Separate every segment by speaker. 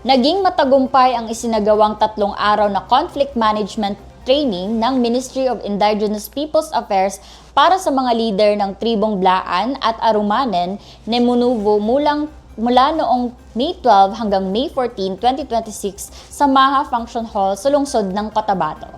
Speaker 1: Naging matagumpay ang isinagawang 3 araw na conflict management training ng Ministry of Indigenous Peoples Affairs para sa mga leader ng tribong Blaan at Arumanen, Nemunuvo mula noong May 12 hanggang May 14, 2026 sa Maha Function Hall sa lungsod ng Cotabato.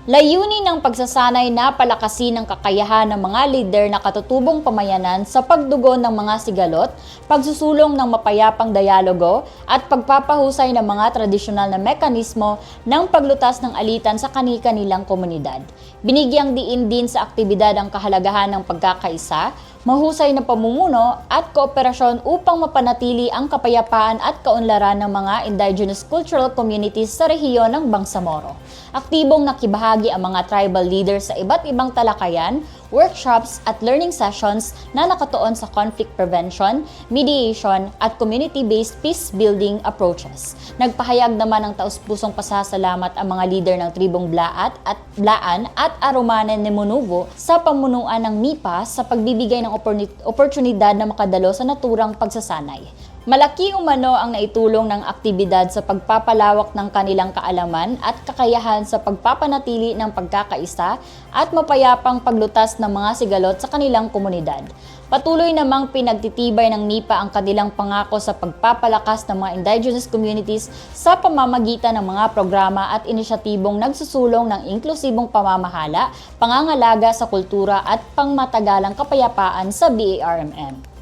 Speaker 1: Layunin ng pagsasanay na palakasin ang kakayahan ng mga lider na katutubong pamayanan sa pagdugon ng mga sigalot, pagsusulong ng mapayapang dialogo, at pagpapahusay ng mga tradisyonal na mekanismo ng paglutas ng alitan sa kani-kanilang komunidad. Binigyang diin din sa aktibidad ang kahalagahan ng pagkakaisa, mahusay na pamumuno at kooperasyon upang mapanatili ang kapayapaan at kaunlaran ng mga indigenous cultural communities sa rehiyon ng Bangsamoro. Aktibong nakibahagi ang mga tribal leaders sa iba't ibang talakayan, workshops at learning sessions na nakatuon sa conflict prevention, mediation at community-based peace-building approaches. Nagpahayag naman ng taus-pusong pasasalamat ang mga leader ng tribong Blaan at Arumanen Nemunuvo sa pamunuan ng MIPA sa pagbibigay ng oportunidad na makadalo sa naturang pagsasanay. Malaki umano ang naitulong ng aktibidad sa pagpapalawak ng kanilang kaalaman at kakayahan sa pagpapanatili ng pagkakaisa at mapayapang paglutas ng mga sigalot sa kanilang komunidad. Patuloy namang pinagtitibay ng MIPA ang kanilang pangako sa pagpapalakas ng mga indigenous communities sa pamamagitan ng mga programa at inisyatibong nagsusulong ng inklusibong pamamahala, pangangalaga sa kultura at pangmatagalang kapayapaan sa BARMM.